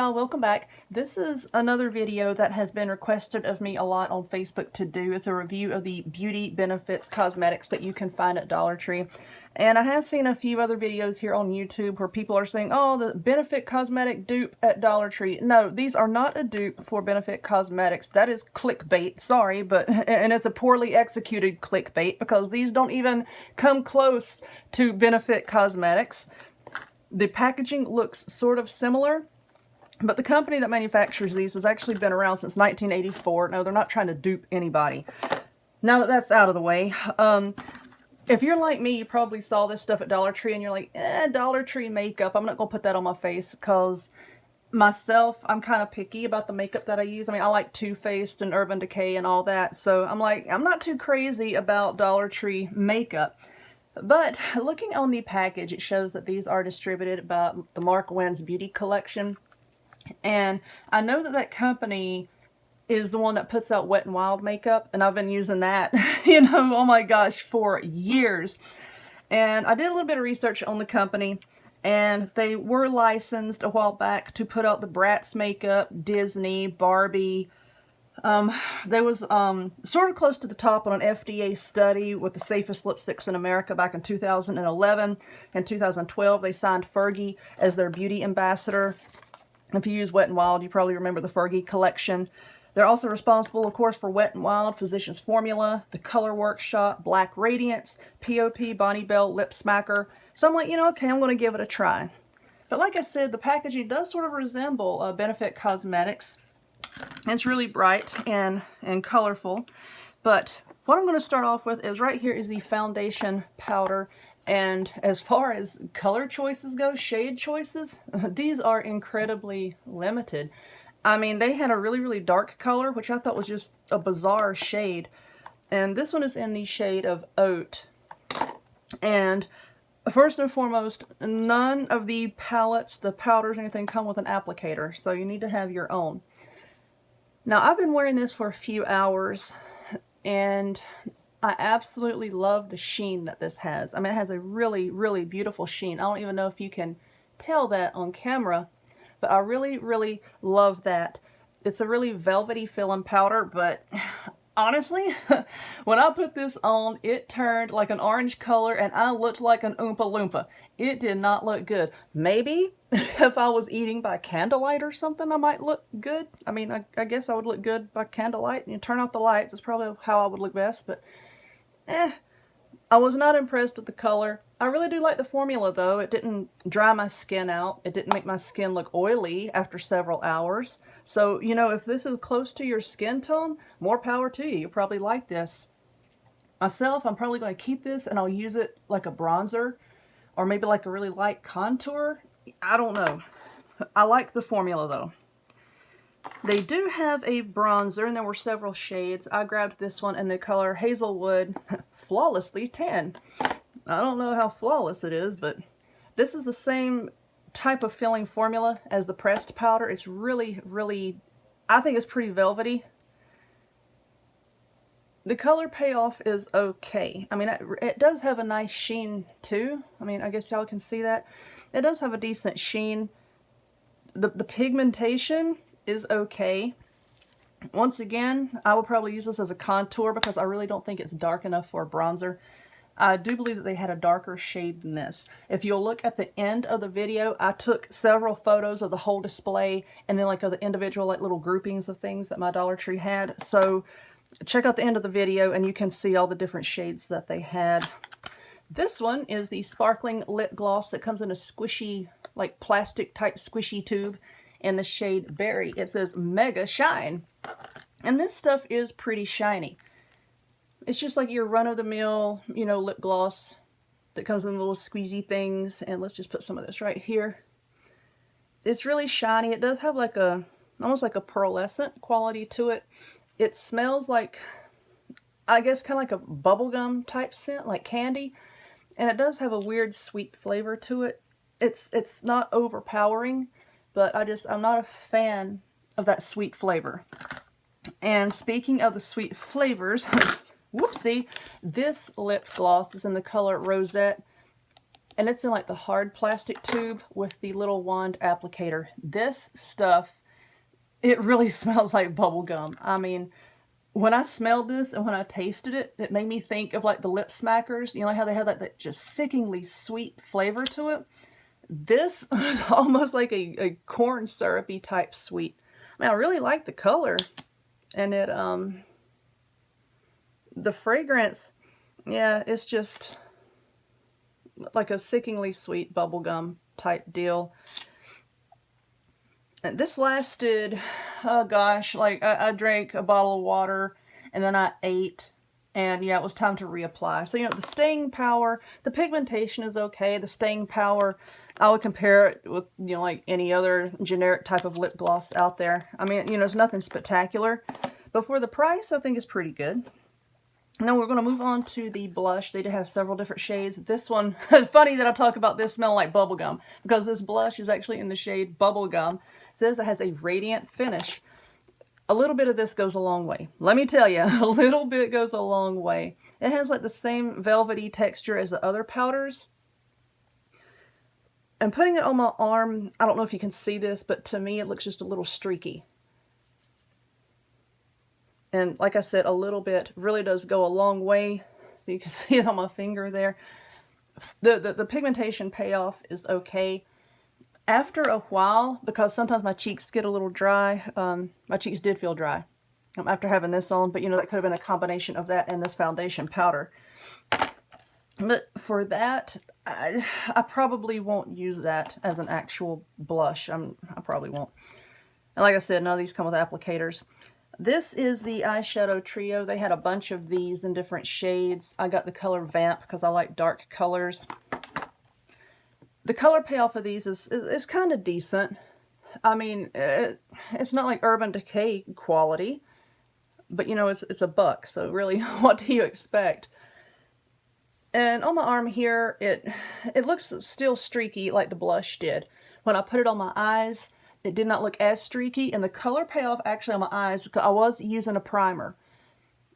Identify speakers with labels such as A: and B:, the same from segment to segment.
A: y'all, welcome back. This is another video that has been requested of me a lot on Facebook to do. It's a review of the Beauty Benefits cosmetics that you can find at Dollar Tree. And I have seen a few other videos here on YouTube where people are saying, oh, the Benefit cosmetic dupe at Dollar Tree. No, these are not a dupe for Benefit Cosmetics. That is clickbait, sorry, but and it's a poorly executed clickbait because these don't even come close to Benefit Cosmetics. The packaging looks sort of similar, but the company that manufactures these has actually been around since 1984. No, they're not trying to dupe anybody. Now that that's out of the way, if you're like me, you probably saw this stuff at Dollar Tree and you're like, Dollar Tree makeup, I'm not going to put that on my face because myself, I'm kind of picky about the makeup that I use. I mean, I like Too Faced and Urban Decay and all that, so I'm like, I'm not too crazy about Dollar Tree makeup. But looking on the package, it shows that these are distributed by the Mark Wyn's Beauty Collection. And I know that that company is the one that puts out Wet n Wild makeup, and I've been using that, oh my gosh, for years. And I did a little bit of research on the company, and they were licensed a while back to put out the Bratz makeup, Disney, Barbie. They was sort of close to the top on an FDA study with the safest lipsticks in America back in 2011. In 2012, they signed Fergie as their beauty ambassador. If you use Wet n Wild, you probably remember the Fergie collection. They're also responsible, of course, for Wet n Wild, Physicians Formula, The Color Workshop, Black Radiance, POP, Bonnie Bell, Lip Smacker. So I'm like, okay, I'm going to give it a try. But like I said, the packaging does sort of resemble Benefit Cosmetics. It's really bright and colorful. But what I'm going to start off with is right here is the foundation powder. And as far as color choices go, shade choices, these are incredibly limited. I mean, they had a really, really dark color, which I thought was just a bizarre shade. And this one is in the shade of Oat. And first and foremost, none of the palettes, the powders, anything come with an applicator. So you need to have your own. Now, I've been wearing this for a few hours, and I absolutely love the sheen that this has. I mean, it has a really, really beautiful sheen. I don't even know if you can tell that on camera, but I really, really love that. It's a really velvety feeling powder, but honestly, when I put this on, it turned like an orange color and I looked like an Oompa Loompa. It did not look good. Maybe if I was eating by candlelight or something, I might look good. I mean, I guess I would look good by candlelight. You turn out the lights, it's probably how I would look best, but I was not impressed with the color. I really do like the formula though. It didn't dry my skin out. It didn't make my skin look oily after several hours. So, if this is close to your skin tone, more power to you. You'll probably like this. Myself, I'm probably going to keep this and I'll use it like a bronzer or maybe like a really light contour. I don't know. I like the formula though. They do have a bronzer, and there were several shades. I grabbed this one in the color Hazelwood Flawlessly Tan. I don't know how flawless it is, but this is the same type of filling formula as the pressed powder. It's really, really, I think it's pretty velvety. The color payoff is okay. I mean, it does have a nice sheen too. I mean, I guess y'all can see that. It does have a decent sheen. The pigmentation is okay. Once again, I will probably use this as a contour because I really don't think it's dark enough for a bronzer. I do believe that they had a darker shade than this. If you'll look at the end of the video, I took several photos of the whole display and then like of the individual like little groupings of things that my Dollar Tree had. So check out the end of the video and you can see all the different shades that they had. This one is the sparkling lip gloss that comes in a squishy, like plastic type squishy tube in the shade Berry. It says Mega Shine. And this stuff is pretty shiny. It's just like your run-of-the-mill, lip gloss that comes in little squeezy things. And let's just put some of this right here. It's really shiny. It does have like almost like a pearlescent quality to it. It smells like, I guess, kind of like a bubblegum type scent, like candy. And it does have a weird sweet flavor to it. It's not overpowering, but I'm not a fan of that sweet flavor. And speaking of the sweet flavors, whoopsie, this lip gloss is in the color Rosette. and it's in like the hard plastic tube with the little wand applicator. This stuff, it really smells like bubble gum. I mean, when I smelled this and when I tasted it, it made me think of like the lip smackers. You know how they have like that just sickeningly sweet flavor to it? This was almost like a corn syrupy type sweet. I mean, I really like the color, and it the fragrance, yeah, it's just like a sickeningly sweet bubblegum type deal. And this lasted, oh gosh, like I drank a bottle of water and then I ate, and yeah, it was time to reapply. So, you know, the staying power, the pigmentation is okay. The staying power, I would compare it with, you know, like any other generic type of lip gloss out there. I mean, you know, it's nothing spectacular, but for the price, I think it's pretty good. Now we're going to move on to the blush. They do have several different shades. This one, funny that I talk about this smelling like bubblegum, because this blush is actually in the shade Bubblegum. It says it has a radiant finish. A little bit of this goes a long way. Let me tell you, a little bit goes a long way. It has like the same velvety texture as the other powders. And putting it on my arm, I don't know if you can see this, but to me it looks just a little streaky. And like I said, a little bit really does go a long way. So you can see it on my finger there. The pigmentation payoff is okay. After a while, because sometimes my cheeks get a little dry, my cheeks did feel dry after having this on, but you know, that could have been a combination of that and this foundation powder. But for that, I probably won't use that as an actual blush. I probably won't. And like I said, none of these come with applicators. This is the Eyeshadow Trio. They had a bunch of these in different shades. I got the color Vamp because I like dark colors. The color payoff of these is kind of decent. I mean, it's not like Urban Decay quality, but you know, it's $1, so really, what do you expect? And on my arm here, it looks still streaky like the blush did. When I put it on my eyes, it did not look as streaky, and the color payoff actually on my eyes, because I was using a primer.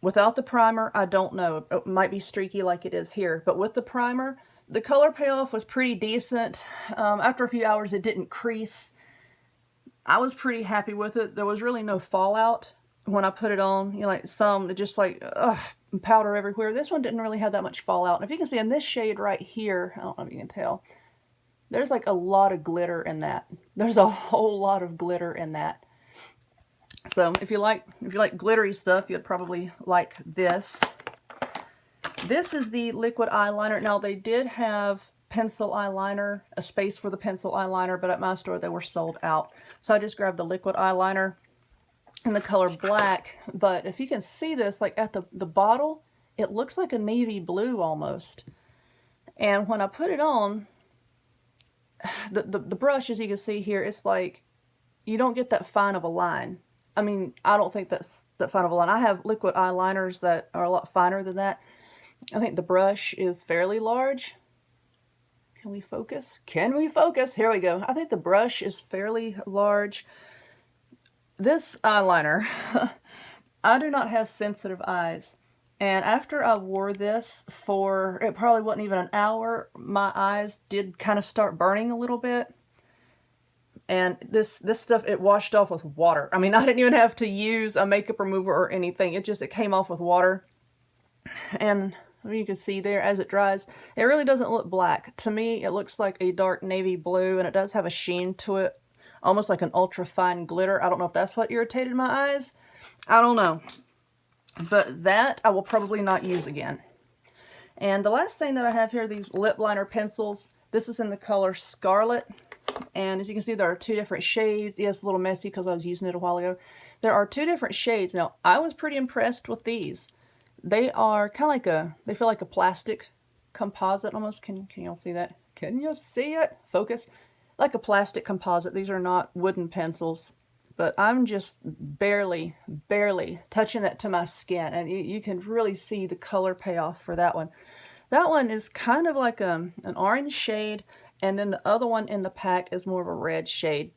A: Without the primer, I don't know. It might be streaky like it is here, but with the primer, the color payoff was pretty decent. After a few hours, it didn't crease. I was pretty happy with it. There was really no fallout when I put it on. You know, like some, just like, powder everywhere. This one didn't really have that much fallout. And if you can see in this shade right here, I don't know if you can tell, there's like a lot of glitter in that. There's a whole lot of glitter in that. So if you like glittery stuff, you'd probably like this. This is the liquid eyeliner. Now they did have pencil eyeliner, a space for the pencil eyeliner, but at my store they were sold out. So I just grabbed the liquid eyeliner in the color black. But if you can see this, like at the bottle, it looks like a navy blue almost. And when I put it on, the brush, as you can see here, it's like you don't get that fine of a line. I mean, I don't think that's that fine of a line. I have liquid eyeliners that are a lot finer than that. I think the brush is fairly large. Can we focus? Can we focus? Here we go. I think the brush is fairly large. This eyeliner, I do not have sensitive eyes. And after I wore this for, it probably wasn't even an hour, my eyes did kind of start burning a little bit. And this stuff, it washed off with water. I mean, I didn't even have to use a makeup remover or anything. It came off with water. And you can see there as it dries, it really doesn't look black. To me, it looks like a dark navy blue, and it does have a sheen to it, almost like an ultra fine glitter. I don't know if that's what irritated my eyes. I don't know. But that I will probably not use again. And the last thing that I have here are these lip liner pencils. This is in the color Scarlet. And as you can see, there are 2 different shades. Yes, a little messy because I was using it a while ago. There are 2 different shades. Now, I was pretty impressed with these. They are kind of like they feel like a plastic composite almost. Can y'all see that? Can you see it? Focus. Like a plastic composite. These are not wooden pencils. But I'm just barely touching that to my skin. And you can really see the color payoff for that one. That one is kind of like an orange shade. And then the other one in the pack is more of a red shade.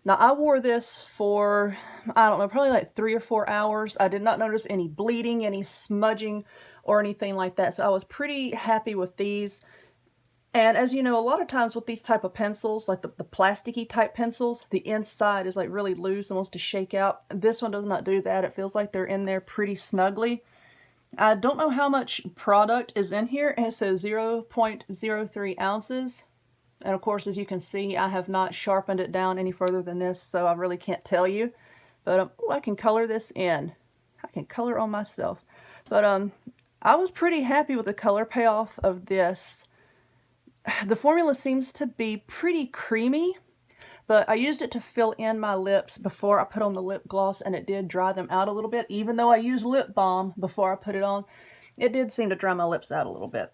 A: Now, I wore this for, I don't know, probably like 3 or 4 hours. I did not notice any bleeding, any smudging, or anything like that. So I was pretty happy with these. And as you know, a lot of times with these type of pencils, like the plasticky type pencils, the inside is like really loose and wants to shake out. This one does not do that. It feels like they're in there pretty snugly. I don't know how much product is in here. It says 0.03 ounces. And of course, as you can see, I have not sharpened it down any further than this, so I really can't tell you. But I can color this in. I can color on myself. But I was pretty happy with the color payoff of this. The formula seems to be pretty creamy, but I used it to fill in my lips before I put on the lip gloss, and it did dry them out a little bit. Even though I used lip balm before I put it on, it did seem to dry my lips out a little bit.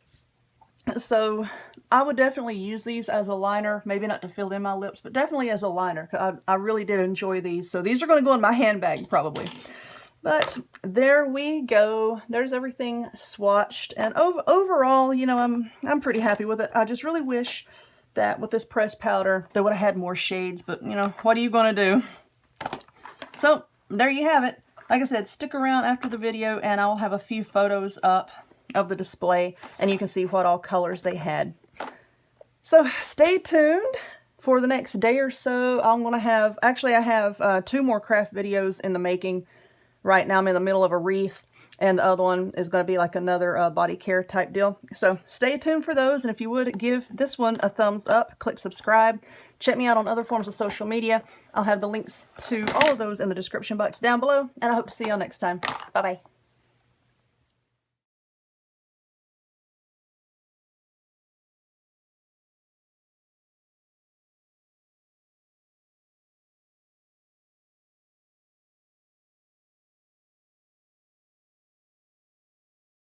A: So I would definitely use these as a liner, maybe not to fill in my lips, but definitely as a liner. I really did enjoy these. So these are going to go in my handbag probably. But there we go. There's everything swatched. And overall, you know, I'm pretty happy with it. I just really wish that with this pressed powder, they would have had more shades. But, you know, what are you going to do? So there you have it. Like I said, stick around after the video and I'll have a few photos up of the display and you can see what all colors they had. So stay tuned for the next day or so. I'm going to have, actually I have 2 more craft videos in the making. Right now I'm in the middle of a wreath and the other one is going to be like another body care type deal. So stay tuned for those, and if you would give this one a thumbs up, click subscribe. Check me out on other forms of social media. I'll have the links to all of those in the description box down below, and I hope to see y'all next time. Bye-bye.